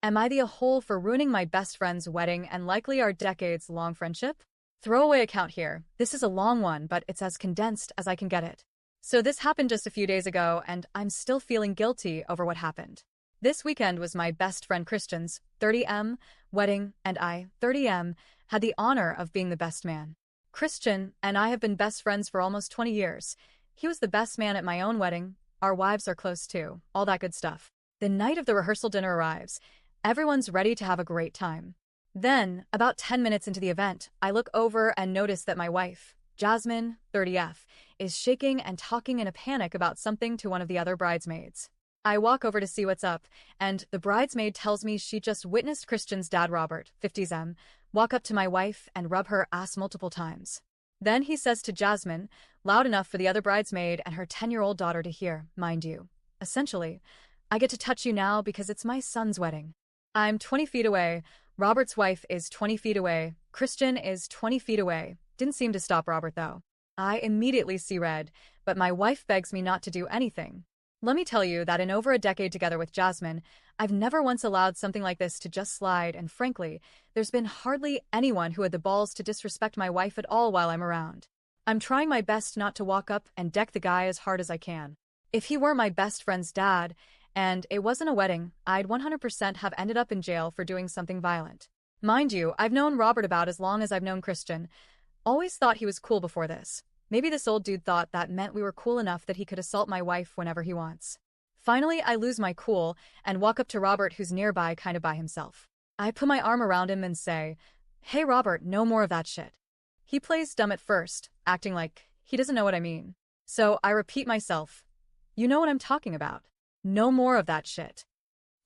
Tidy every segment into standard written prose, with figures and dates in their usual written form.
Am I the a-hole for ruining my best friend's wedding and likely our decades-long friendship? Throwaway account here. This is a long one, but it's as condensed as I can get it. So this happened just a few days ago, and I'm still feeling guilty over what happened. This weekend was my best friend Christian's 30M wedding, and I, 30M, had the honor of being the best man. Christian and I have been best friends for almost 20 years. He was the best man at my own wedding. Our wives are close too. All that good stuff. The night of the rehearsal dinner arrives. Everyone's ready to have a great time. Then, about 10 minutes into the event, I look over and notice that my wife, Jasmine, 30F, is shaking and talking in a panic about something to one of the other bridesmaids. I walk over to see what's up, and the bridesmaid tells me she just witnessed Christian's dad, Robert, 50M, walk up to my wife and rub her ass multiple times. Then he says to Jasmine, loud enough for the other bridesmaid and her 10-year-old daughter to hear, mind you. Essentially, I get to touch you now because it's my son's wedding. I'm 20 feet away. Robert's wife is 20 feet away. Christian is 20 feet away. Didn't seem to stop Robert, though. I immediately see red, but my wife begs me not to do anything. Let me tell you that in over a decade together with Jasmine, I've never once allowed something like this to just slide, and frankly, there's been hardly anyone who had the balls to disrespect my wife at all while I'm around. I'm trying my best not to walk up and deck the guy as hard as I can. If he were my best friend's dad, and it wasn't a wedding, I'd 100% have ended up in jail for doing something violent. Mind you, I've known Robert about as long as I've known Christian. Always thought he was cool before this. Maybe this old dude thought that meant we were cool enough that he could assault my wife whenever he wants. Finally, I lose my cool and walk up to Robert, who's nearby kind of by himself. I put my arm around him and say, "Hey Robert, no more of that shit." He plays dumb at first, acting like he doesn't know what I mean. So I repeat myself, "You know what I'm talking about. No more of that shit."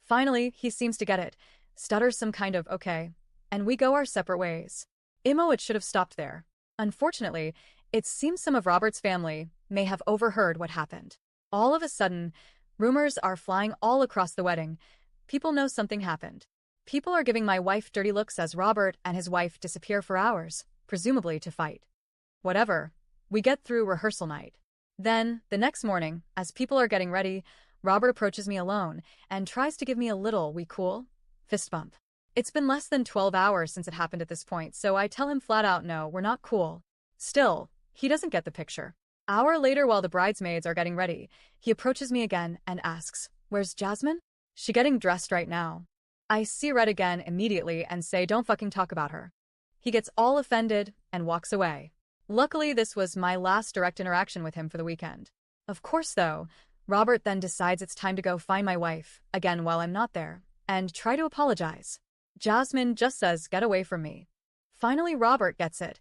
Finally, he seems to get it, stutters some kind of okay, and we go our separate ways. It should have stopped there. Unfortunately, it seems some of Robert's family may have overheard what happened. All of a sudden, rumors are flying all across the wedding. People know something happened. People are giving my wife dirty looks as Robert and his wife disappear for hours, presumably to fight. Whatever. We get through rehearsal night. Then, the next morning, as people are getting ready, Robert approaches me alone and tries to give me a little "we cool?" fist bump. It's been less than 12 hours since it happened at this point, so I tell him flat out no, we're not cool. Still, he doesn't get the picture. Hour later, while the bridesmaids are getting ready, he approaches me again and asks, "Where's Jasmine? She getting dressed right now." I see red again immediately and say don't fucking talk about her. He gets all offended and walks away. Luckily, this was my last direct interaction with him for the weekend. Of course, though, Robert then decides it's time to go find my wife, again while I'm not there, and try to apologize. Jasmine just says, "Get away from me." Finally, Robert gets it.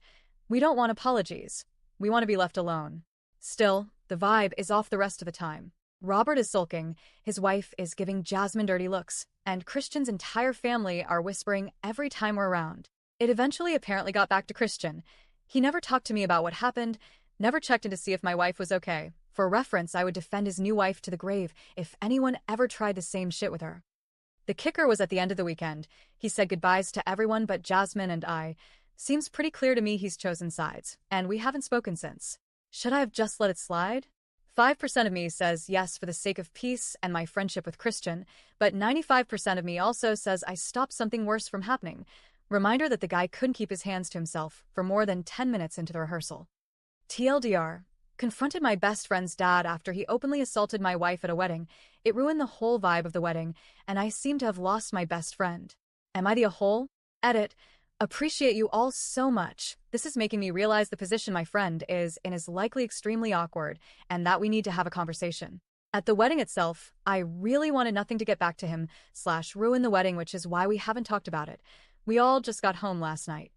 We don't want apologies. We want to be left alone. Still, the vibe is off the rest of the time. Robert is sulking, his wife is giving Jasmine dirty looks, and Christian's entire family are whispering every time we're around. It eventually apparently got back to Christian. He never talked to me about what happened, never checked in to see if my wife was okay. For reference, I would defend his new wife to the grave if anyone ever tried the same shit with her. The kicker was at the end of the weekend. He said goodbyes to everyone but Jasmine and I. Seems pretty clear to me he's chosen sides, and we haven't spoken since. Should I have just let it slide? 5% of me says yes for the sake of peace and my friendship with Christian, but 95% of me also says I stopped something worse from happening. Reminder that the guy couldn't keep his hands to himself for more than 10 minutes into the rehearsal. TLDR. Confronted my best friend's dad after he openly assaulted my wife at a wedding. It ruined the whole vibe of the wedding, and I seem to have lost my best friend. Am I the a-hole? Edit. Appreciate you all so much. This is making me realize the position my friend is in is likely extremely awkward, and that we need to have a conversation. At the wedding itself, I really wanted nothing to get back to him / ruin the wedding, which is why we haven't talked about it. We all just got home last night.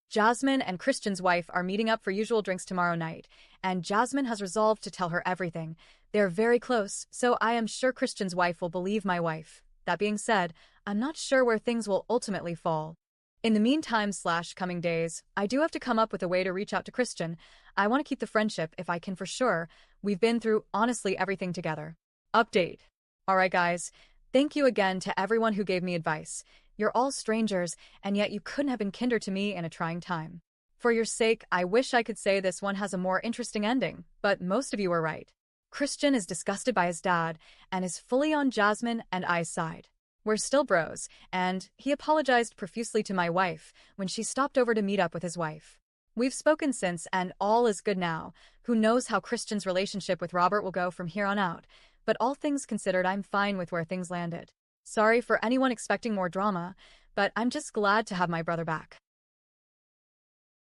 Jasmine and Christian's wife are meeting up for usual drinks tomorrow night, and Jasmine has resolved to tell her everything. They're very close, so I am sure Christian's wife will believe my wife. That being said, I'm not sure where things will ultimately fall. In the meantime / coming days, I do have to come up with a way to reach out to Christian. I want to keep the friendship if I can for sure. We've been through honestly everything together. Update. Alright guys, thank you again to everyone who gave me advice. You're all strangers, and yet you couldn't have been kinder to me in a trying time. For your sake, I wish I could say this one has a more interesting ending, but most of you were right. Christian is disgusted by his dad, and is fully on Jasmine and I's side. We're still bros, and he apologized profusely to my wife when she stopped over to meet up with his wife. We've spoken since, and all is good now. Who knows how Christian's relationship with Robert will go from here on out, but all things considered, I'm fine with where things landed. Sorry for anyone expecting more drama, but I'm just glad to have my brother back.